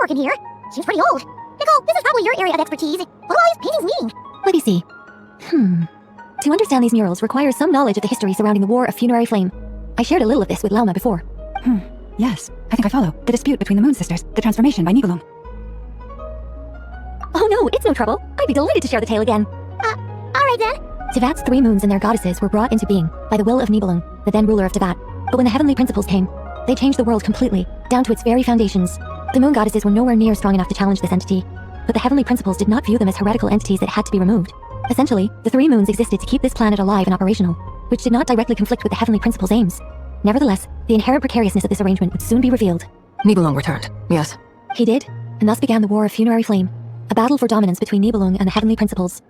paperwork in here. Seems pretty old. Nicole, this is probably your area of expertise. What do all these paintings mean? Let me see. To understand these murals requires some knowledge of the history surrounding the War of Funerary Flame. I shared a little of this with Lauma before. Yes, I think I follow. The dispute between the Moon Sisters, the transformation by Nibelung. Oh no, it's no trouble. I'd be delighted to share the tale again. Alright then. Teyvat's 3 moons and their goddesses were brought into being by the will of Nibelung, the then ruler of Teyvat. But when the heavenly principles came, they changed the world completely, down to its very foundations. The moon goddesses were nowhere near strong enough to challenge this entity. But the heavenly principles did not view them as heretical entities that had to be removed. Essentially, the 3 moons existed to keep this planet alive and operational, which did not directly conflict with the heavenly principles' aims. Nevertheless, the inherent precariousness of this arrangement would soon be revealed. Nibelung returned, yes. He did, and thus began the War of Funerary Flame, a battle for dominance between Nibelung and the heavenly principles.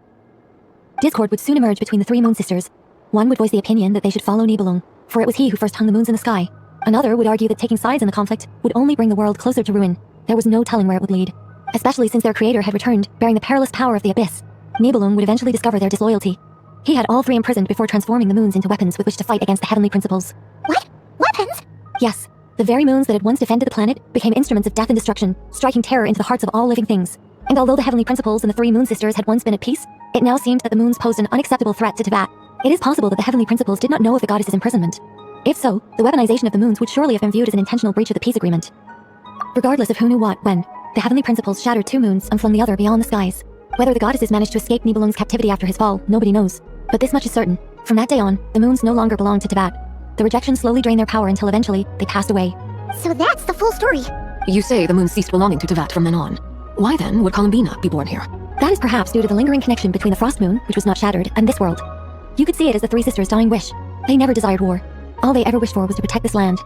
Discord would soon emerge between the 3 moon sisters. One would voice the opinion that they should follow Nibelung, for it was he who first hung the moons in the sky. Another would argue that taking sides in the conflict would only bring the world closer to ruin. There was no telling where it would lead, especially since their creator had returned, bearing the perilous power of the abyss. Nibelung would eventually discover their disloyalty. He had all 3 imprisoned before transforming the moons into weapons with which to fight against the heavenly principles. What? Weapons? Yes, the very moons that had once defended the planet became instruments of death and destruction, striking terror into the hearts of all living things. And although the heavenly principles and the 3 moon sisters had once been at peace, it now seemed that the moons posed an unacceptable threat to Teyvat. It is possible that the heavenly principles did not know of the goddess's imprisonment. If so, the weaponization of the moons would surely have been viewed as an intentional breach of the peace agreement. Regardless of who knew what, when, the heavenly principles shattered 2 moons and flung the other beyond the skies. Whether the goddesses managed to escape Nibelung's captivity after his fall, nobody knows. But this much is certain. From that day on, the moons no longer belonged to Teyvat. The rejection slowly drained their power until eventually, they passed away. So that's the full story. You say the moon ceased belonging to Teyvat from then on. Why then would Columbina be born here? That is perhaps due to the lingering connection between the Frost Moon, which was not shattered, and this world. You could see it as the 3 sisters' dying wish. They never desired war. All they ever wished for was to protect this land.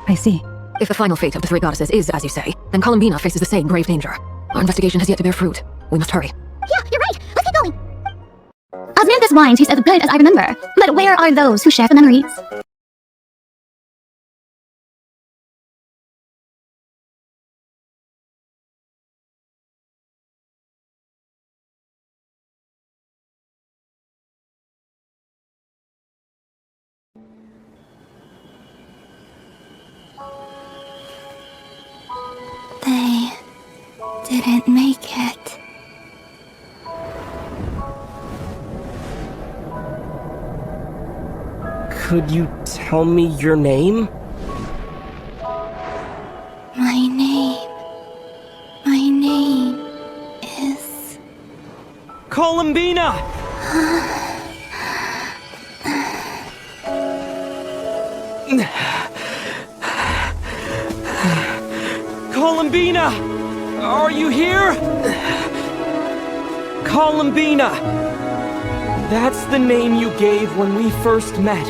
I see. If the final fate of the 3 goddesses is, as you say, then Columbina faces the same grave danger. Our investigation has yet to bear fruit. We must hurry. Yeah, you're right. Let's keep going. Osmanthus wine tastes as good as I remember. But where are those who share the memories? They didn't make it. Could you tell me your name? My name is... Columbina! Columbina! Are you here? Columbina! That's the name you gave when we first met.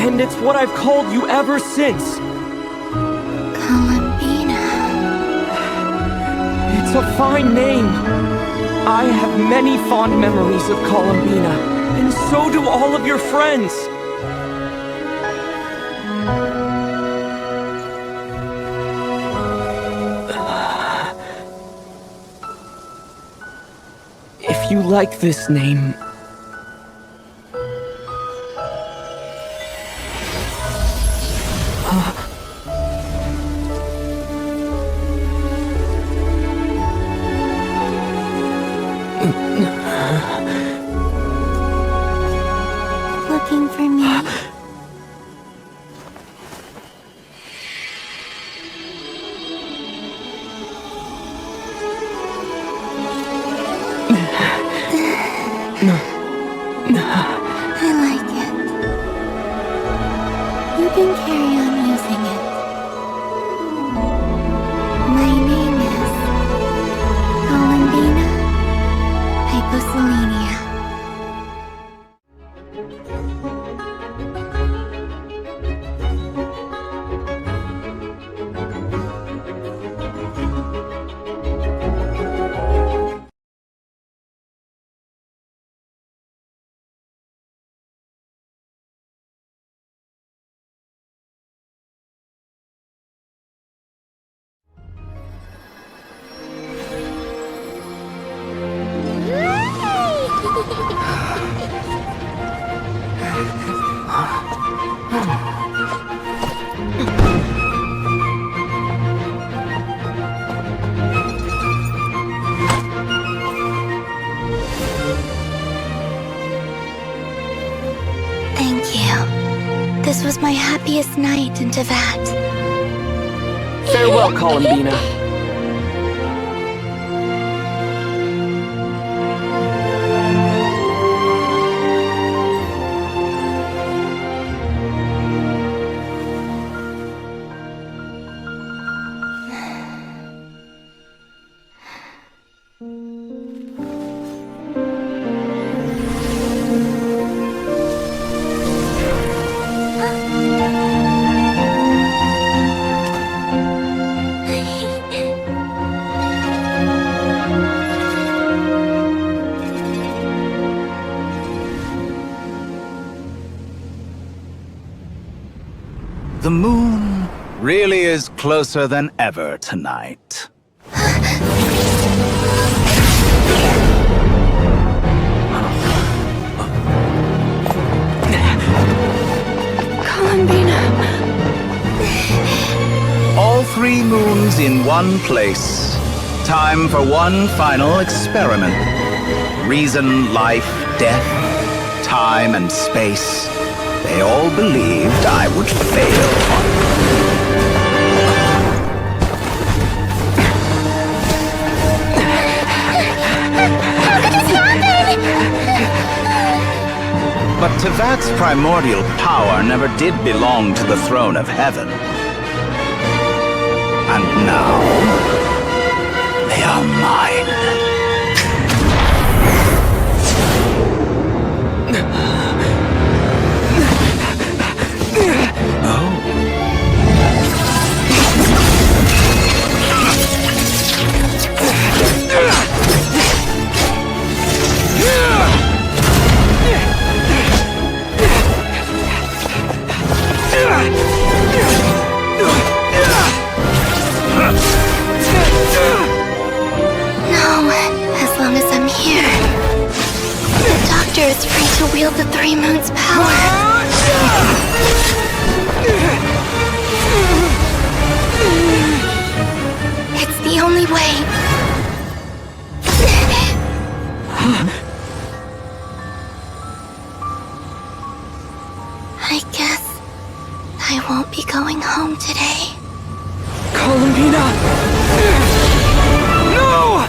And it's what I've called you ever since. Columbina. It's a fine name. I have many fond memories of Columbina, and so do all of your friends. If you like this name... Looking for me? I like it. You can carry on using it. My name is Columbina Hyposelenia. happiest night in Teyvat. Farewell, Columbina. The moon really is closer than ever tonight. Columbina. All 3 moons in one place. Time for one final experiment. Reason, life, death, time and space. They all believed I would fail. But Teyvat's primordial power never did belong to the throne of heaven. And now, they are mine. No, as long as I'm here. The Doctor is free to wield the 3 moons' power. It's the only way. I guess I won't be going home today. Columbina! No!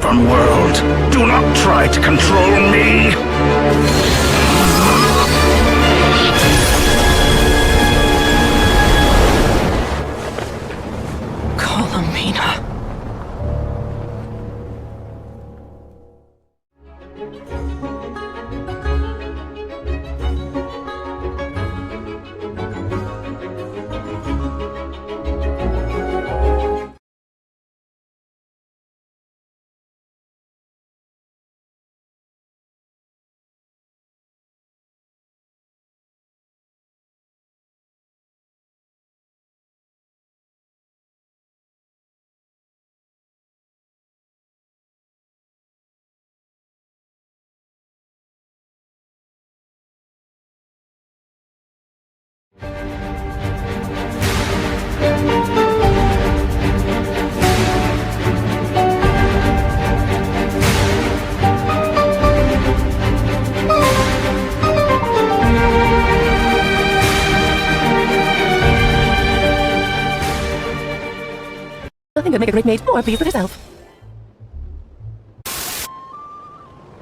World, do not try to control me! Columbina. Nothing could make a great maid more pleased with herself.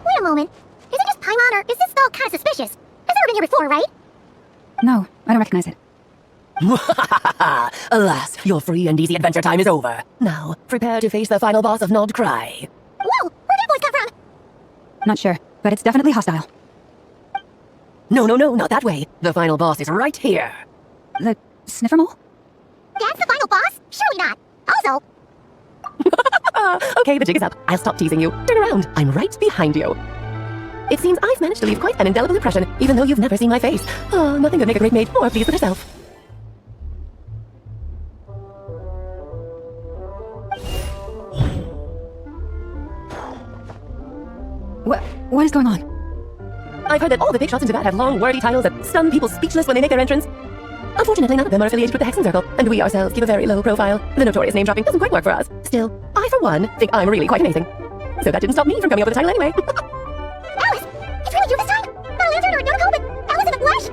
Wait a moment. Is it just Paimon, or is this spell kind of suspicious? It's never been here before, right? No, I don't recognize it. Alas, your free and easy adventure time is over. Now, prepare to face the final boss of Nod-Krai. Whoa! Where'd that voice come from? Not sure, but it's definitely hostile. No, not that way. The final boss is right here. The sniffer mole? That's the final boss? Surely not. Also, Okay, the jig is up. I'll stop teasing you. Turn around. I'm right behind you. It seems I've managed to leave quite an indelible impression, even though you've never seen my face. Oh, nothing could make a great maid more pleased with herself. What is going on? I've heard that all the big shots in Teyvat have long, wordy titles that stun people speechless when they make their entrance. Unfortunately, none of them are affiliated with the Hexen Circle, and we ourselves keep a very low profile. The notorious name-dropping doesn't quite work for us. Still, I, for one, think I'm really quite amazing. So that didn't stop me from coming up with a title anyway. Alice! It's really you this time? Not a lantern or a Nicole, but Alice in the flesh?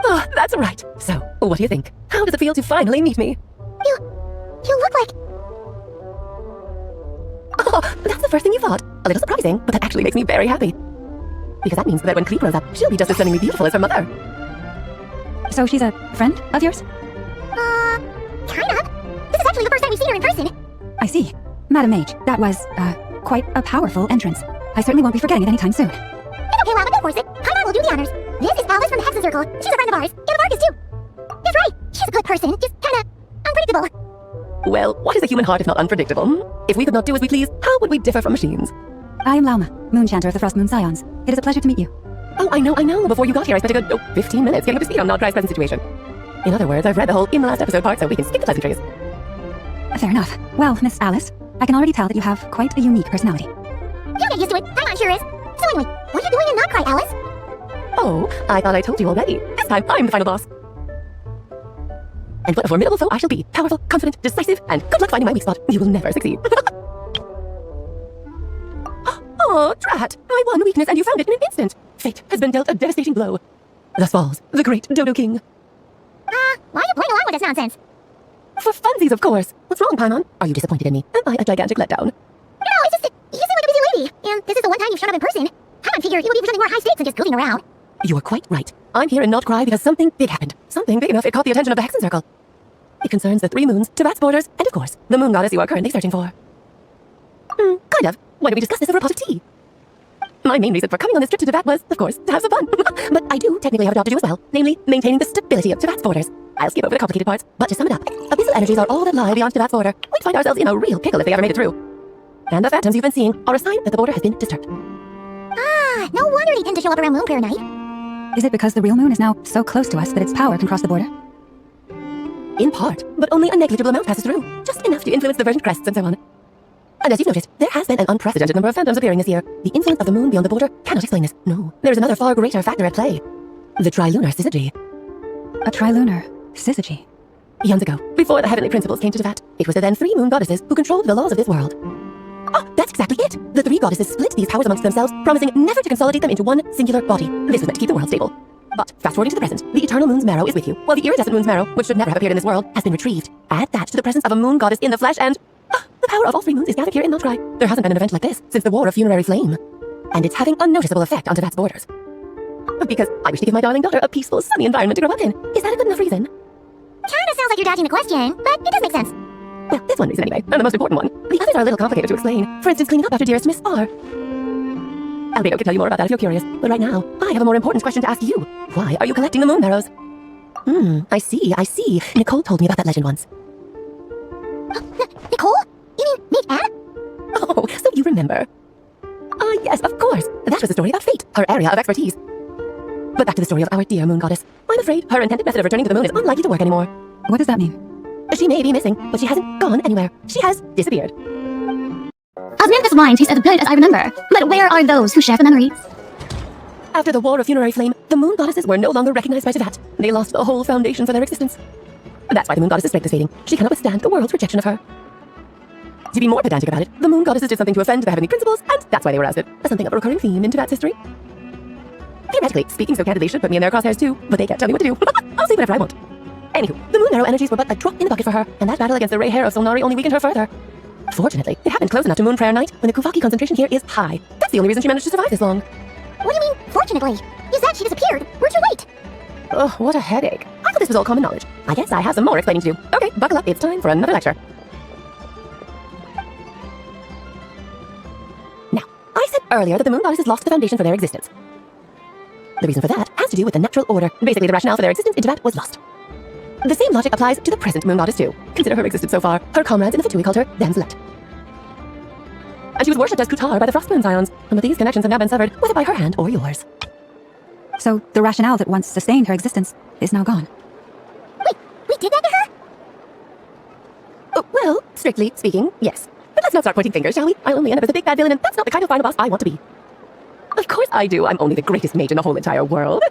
Oh, that's right. So, what do you think? How does it feel to finally meet me? You look like... Oh, that's the first thing you thought. A little surprising, but that actually makes me very happy. Because that means that when Cleve grows up, she'll be just as stunningly beautiful as her mother. So she's a friend of yours? Kind of. This is actually the first time we've seen her in person. I see. Madam Mage, that was, quite a powerful entrance. I certainly won't be forgetting it anytime soon. It's okay, Lama, don't force it. Paimon will do the honors. This is Alice from the Hexen Circle. She's a friend of ours. And of Marcus, too. That's right. She's a good person, just kinda unpredictable. Well, what is the human heart if not unpredictable? If we could not do as we please, how would we differ from machines? I am Lauma, Moonchanter of the Frost Moon Scions. It is a pleasure to meet you. Oh, I know. Before you got here, I spent a good 15 minutes getting up to speed on Nod-Krai's present situation. In other words, I've read the whole in the last episode part, so we can skip the pleasantries. Fair enough. Well, Miss Alice, I can already tell that you have quite a unique personality. You'll get used to it. Paimon sure is. So anyway, what are you doing in Nod-Krai, Alice? Oh, I thought I told you already. This time, I'm the final boss. And what a formidable foe I shall be. Powerful, confident, decisive, and good luck finding my weak spot. You will never succeed. Oh, drat! My one weakness, and you found it in an instant. Fate has been dealt a devastating blow. Thus falls the great Dodo King. Why are you playing along with this nonsense? For funsies, of course. What's wrong, Paimon? Are you disappointed in me? Am I a gigantic letdown? No, it's just that you seem like a busy lady. And this is the one time you've shown up in person. Paimon figured it would be for something more high stakes than just goofing around. You're quite right. I'm here in Nod-Krai because something big happened. Something big enough it caught the attention of the Hexen Circle. It concerns the 3 moons, Teyvat's borders, and of course, the moon goddess you are currently searching for. Kind of. Why don't we discuss this over a pot of tea? My main reason for coming on this trip to Teyvat was, of course, to have some fun. But I do technically have a job to do as well, namely, maintaining the stability of Teyvat's borders. I'll skip over the complicated parts, but to sum it up, abyssal energies are all that lie beyond Teyvat's border. We'd find ourselves in a real pickle if they ever made it through. And the phantoms you've been seeing are a sign that the border has been disturbed. No wonder they tend to show up around Moon Prayer Night. Is it because the real moon is now so close to us that its power can cross the border? In part, but only a negligible amount passes through. Just enough to influence the verdant crests and so on. And as you've noticed, there has been an unprecedented number of phantoms appearing this year. The influence of the moon beyond the border cannot explain this. No, there is another far greater factor at play. The trilunar syzygy. A trilunar syzygy. Eons ago, before the heavenly principles came to Teyvat, it was the then 3 moon goddesses who controlled the laws of this world. Oh, that's exactly it! The 3 goddesses split these powers amongst themselves, promising never to consolidate them into one singular body. This was meant to keep the world stable. But, fast-forwarding to the present, the eternal moon's marrow is with you, while the iridescent moon's marrow, which should never have appeared in this world, has been retrieved. Add that to the presence of a moon goddess in the flesh and... the power of all 3 moons is gathered here in Nod-Krai. There hasn't been an event like this since the War of Funerary Flame. And it's having a noticeable effect on Teyvat's borders. Because I wish to give my darling daughter a peaceful, sunny environment to grow up in. Is that a good enough reason? Kinda sounds like you're dodging the question, but it does make sense. Well, there's one reason anyway, and the most important one. The others are a little complicated to explain. For instance, cleaning up after dearest Miss R. Albedo can tell you more about that if you're curious, but right now, I have a more important question to ask you. Why are you collecting the moon marrows? I see. Nicole told me about that legend once. Nicole? You mean Miss Anne? Oh, so you remember. Yes, of course. That was the story about fate, her area of expertise. But back to the story of our dear moon goddess. I'm afraid her intended method of returning to the moon is unlikely to work anymore. What does that mean? She may be missing, but she hasn't gone anywhere. She has disappeared. Osmanthus wine tastes as good as I remember, but where are those who share the memories? After the War of Funerary Flame, the moon goddesses were no longer recognized by Teyvat. They lost the whole foundation for their existence. That's why the moon goddess's strength is fading. She cannot withstand the world's rejection of her. To be more pedantic about it, the moon goddesses did something to offend the heavenly principles, and that's why they were ousted. Something of a recurring theme in Teyvat's history. Theoretically, speaking so candidly should put me in their crosshairs too, but they can't tell me what to do. I'll say whatever I want. Anywho, the moon marrow energies were but a drop in the bucket for her, and that battle against the Ray hair of Solnari only weakened her further. Fortunately, it happened close enough to Moon Prayer Night when the Kuvaki concentration here is high. That's the only reason she managed to survive this long. What do you mean, fortunately? You said she disappeared. Where'd you wait? Oh, what a headache. I thought this was all common knowledge. I guess I have some more explaining to do. Okay, buckle up, it's time for another lecture. Now, I said earlier that the moon goddesses lost the foundation for their existence. The reason for that has to do with the natural order. Basically, the rationale for their existence in Teyvat was lost. The same logic applies to the present moon goddess too. Consider her existence so far. Her comrades in the Fatui called her Damselette. and she was worshipped as Kutar by the Frost Moon Scions. But these connections have now been severed, whether by her hand or yours. So the rationale that once sustained her existence is now gone. Wait, we did that to her? Oh, well, strictly speaking, yes. But let's not start pointing fingers, shall we? I'll only end up as a big bad villain, and that's not the kind of final boss I want to be. Of course I do. I'm only the greatest mage in the whole entire world.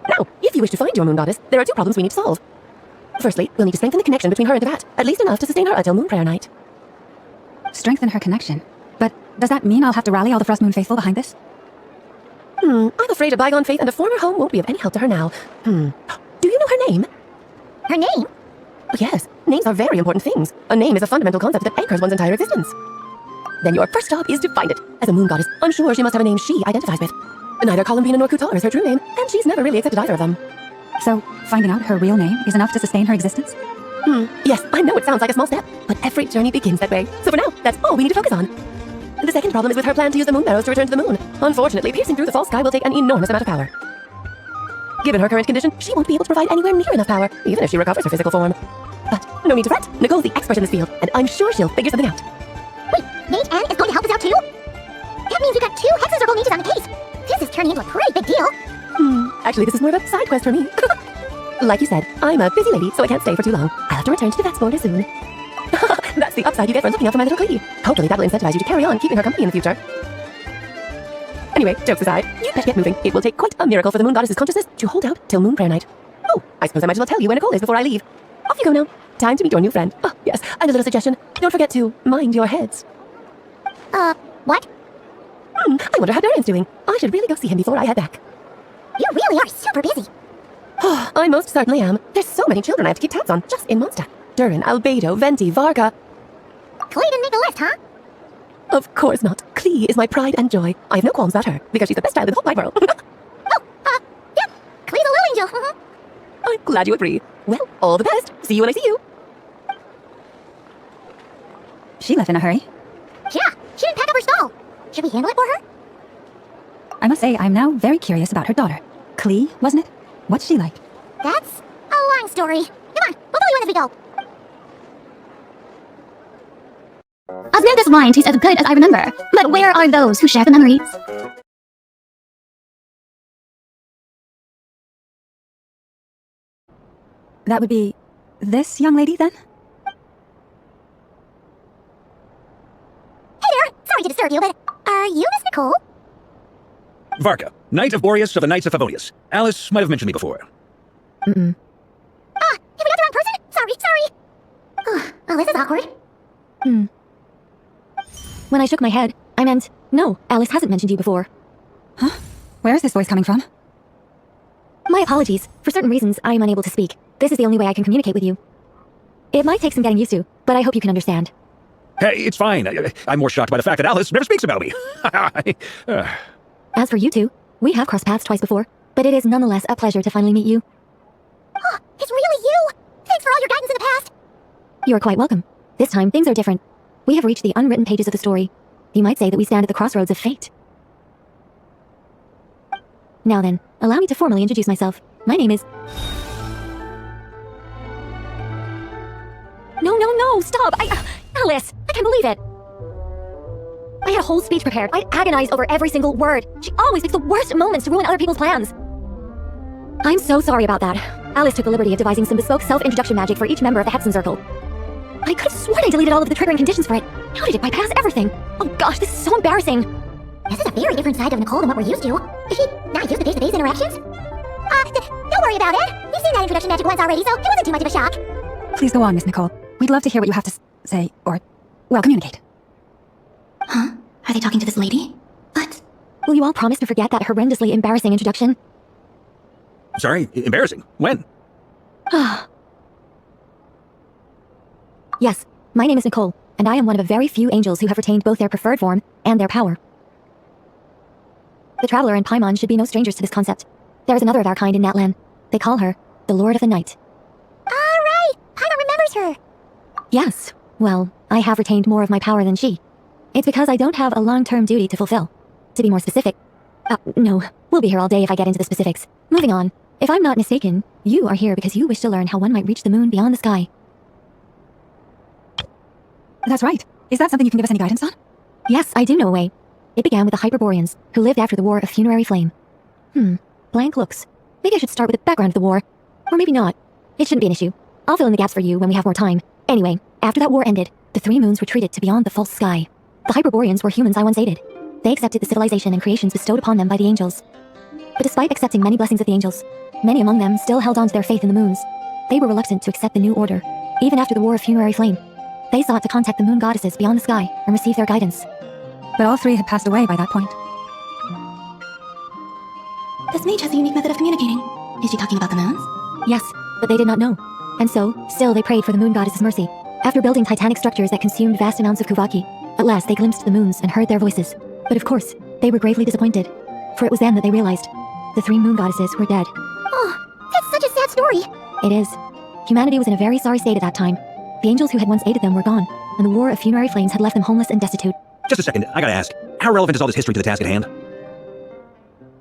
Now, if you wish to find your moon goddess, there are two problems we need to solve. Firstly, we'll need to strengthen the connection between her and Teyvat, at least enough to sustain her until Moon Prayer Night. Strengthen her connection. But does that mean I'll have to rally all the Frost Moon faithful behind this? I'm afraid a bygone faith and a former home won't be of any help to her now. Do you know her name? Her name? Oh, yes, names are very important things. A name is a fundamental concept that anchors one's entire existence. Then your first job is to find it. As a moon goddess, I'm sure she must have a name she identifies with. Neither Columbina nor Kutar is her true name, and she's never really accepted either of them. So, finding out her real name is enough to sustain her existence? Yes, I know it sounds like a small step, but every journey begins that way. So for now, that's all we need to focus on. The second problem is with her plan to use the moon arrows to return to the moon. Unfortunately, piercing through the false sky will take an enormous amount of power. Given her current condition, she won't be able to provide anywhere near enough power, even if she recovers her physical form. But no need to fret. Nicole's the expert in this field, and I'm sure she'll figure something out. Wait, Mage Anne is going to help us out too? That means we've got two Hexen mages on the case. This is turning into a pretty big deal. Actually, this is more of a side quest for me. Like you said, I'm a busy lady, so I can't stay for too long. I'll have to return to the vet's border soon. That's the upside you get for looking out for my little Clee. Hopefully that'll incentivize you to carry on keeping her company in the future. Anyway, jokes aside, you'd better get moving. It will take quite a miracle for the moon goddess's consciousness to hold out till Moon Prayer Night. Oh, I suppose I might as well tell you where Nicole is before I leave. Off you go now. Time to meet your new friend. Oh, yes, and a little suggestion. Don't forget to mind your heads. What? I wonder how Durian's doing. I should really go see him before I head back. You really are super busy. I most certainly am. There's so many children I have to keep tabs on just in Mondstadt. Durin, Albedo, Venti, Varga. Chloe didn't make the list, huh? Of course not. Clee is my pride and joy. I have no qualms about her, because she's the best child in the whole wide world. Yeah. Chloe's a little angel. I'm glad you agree. Well, all the best. See you when I see you. She left in a hurry. Yeah, she didn't pack up her stall. Should we handle it for her? I must say, I'm now very curious about her daughter. Clee, wasn't it? What's she like? That's a long story. Come on, we'll fill you in as we go. Osmanthus wine tastes as good as I remember. But where are those who share the memories? That would be this young lady, then? Hey there, sorry to disturb you, but are you Miss Nicole? Varka, Knight of Boreas of the Knights of Favonius. Alice might have mentioned me before. Have we got the wrong person? Sorry. Oh, this is awkward. When I shook my head, I meant, no, Alice hasn't mentioned you before. Huh? Where is this voice coming from? My apologies. For certain reasons, I am unable to speak. This is the only way I can communicate with you. It might take some getting used to, but I hope you can understand. Hey, it's fine. I'm more shocked by the fact that Alice never speaks about me. As for you two, we have crossed paths twice before, but it is nonetheless a pleasure to finally meet you. Oh, it's really you! Thanks for all your guidance in the past! You are quite welcome. This time, things are different. We have reached the unwritten pages of the story. You might say that we stand at the crossroads of fate. Now then, allow me to formally introduce myself. My name is... No, stop! Alice, I can't believe it! I had a whole speech prepared. I agonized over every single word. She always picks the worst moments to ruin other people's plans. I'm so sorry about that. Alice took the liberty of devising some bespoke self-introduction magic for each member of the Hexen Circle. I could have sworn I deleted all of the triggering conditions for it. How did it bypass everything? Oh gosh, this is so embarrassing. This is a very different side of Nicole than what we're used to. Is she not used to face-to-face interactions? Don't worry about it. We've seen that introduction magic once already, so it wasn't too much of a shock. Please go on, Miss Nicole. We'd love to hear what you have to say, or, well, communicate. Huh? Are they talking to this lady? What? Will you all promise to forget that horrendously embarrassing introduction? Sorry, embarrassing. When? Yes, my name is Nicole, and I am one of a very few angels who have retained both their preferred form and their power. The Traveler and Paimon should be no strangers to this concept. There is another of our kind in Natlan. They call her the Lord of the Night. Alright, Paimon remembers her. Yes, well, I have retained more of my power than she. It's because I don't have a long-term duty to fulfill. To be more specific... no, we'll be here all day if I get into the specifics. Moving on. If I'm not mistaken, you are here because you wish to learn how one might reach the moon beyond the sky. That's right. Is that something you can give us any guidance on? Yes, I do know a way. It began with the Hyperboreans, who lived after the War of Funerary Flame. Blank looks. Maybe I should start with the background of the war. Or maybe not. It shouldn't be an issue. I'll fill in the gaps for you when we have more time. Anyway, after that war ended, the three moons retreated to beyond the false sky. The Hyperboreans were humans I once aided. They accepted the civilization and creations bestowed upon them by the angels. But despite accepting many blessings of the angels, many among them still held on to their faith in the moons. They were reluctant to accept the new order, even after the War of Funerary Flame. They sought to contact the moon goddesses beyond the sky and receive their guidance. But all three had passed away by that point. This mage has a unique method of communicating. Is she talking about the moons? Yes, but they did not know. And so, still they prayed for the moon goddess's mercy. After building titanic structures that consumed vast amounts of Kuvaki, at last they glimpsed the moons and heard their voices. But of course, they were gravely disappointed. For it was then that they realized the three moon goddesses were dead. Oh, that's such a sad story. It is. Humanity was in a very sorry state at that time. The angels who had once aided them were gone, and the War of Funerary Flames had left them homeless and destitute. Just a second, I gotta ask. How relevant is all this history to the task at hand?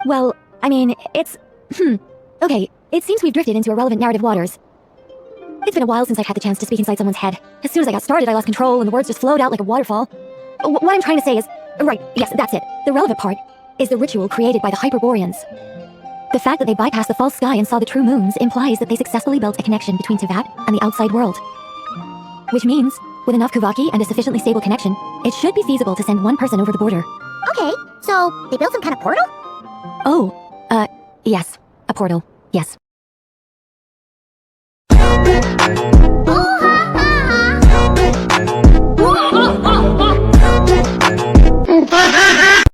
Well, I mean, it's... Okay, it seems we've drifted into irrelevant narrative waters. It's been a while since I've had the chance to speak inside someone's head. As soon as I got started, I lost control, and the words just flowed out like a waterfall. What I'm trying to say is... Right, yes, that's it. The relevant part is the ritual created by the Hyperboreans. The fact that they bypassed the false sky and saw the true moons implies that they successfully built a connection between Teyvat and the outside world. Which means, with enough Kuvaki and a sufficiently stable connection, it should be feasible to send one person over the border. Okay, so they built some kind of portal? Yes. A portal. Yes.